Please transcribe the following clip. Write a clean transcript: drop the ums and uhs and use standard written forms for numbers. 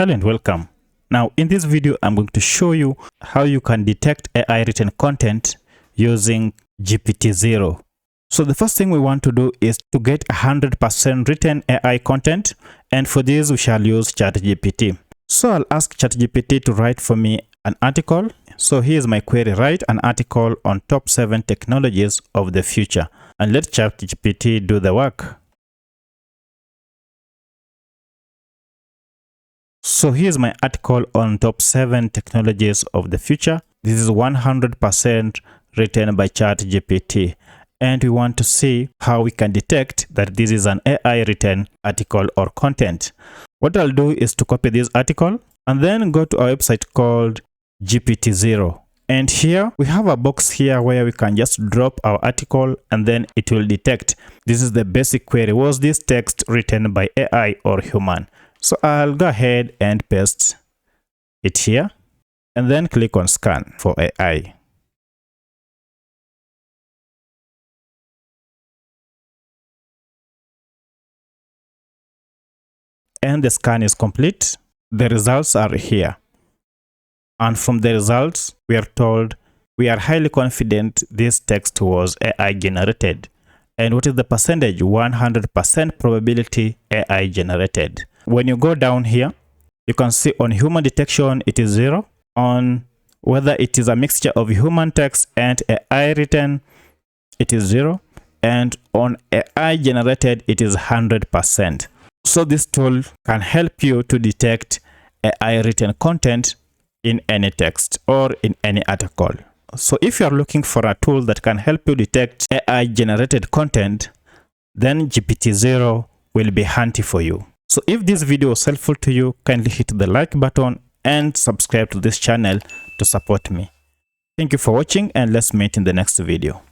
Hello and welcome. Now in this video I'm going to show you how you can detect AI written content using GPTZero. So the first thing we want to do is to get 100% written AI content, and for this we shall use ChatGPT. So I'll ask ChatGPT to write for me an article. So here's my query: write an article on top 7 technologies of the future, and let ChatGPT do the work. So here's my article on top 7 technologies of the future. This is 100% written by ChatGPT, and we want to see how we can detect that this is an AI written article or content. What I'll do is to copy this article and then go to our website called GPTZero. And here we have a box here where we can just drop our article and then it will detect. This is the basic query: was this text written by AI or human? So I'll go ahead and paste it here and then click on scan for AI. And the scan is complete. The results are here. And from the results, we are told we are highly confident this text was AI generated. And what is the percentage? 100% probability AI generated. When you go down here, you can see on human detection, it is 0. On whether it is a mixture of human text and AI written, it is 0. And on AI generated, it is 100%. So this tool can help you to detect AI written content in any text or in any article. So if you are looking for a tool that can help you detect AI generated content, then GPTZero will be handy for you. So if this video was helpful to you, kindly hit the like button and subscribe to this channel to support me. Thank you for watching, and let's meet in the next video.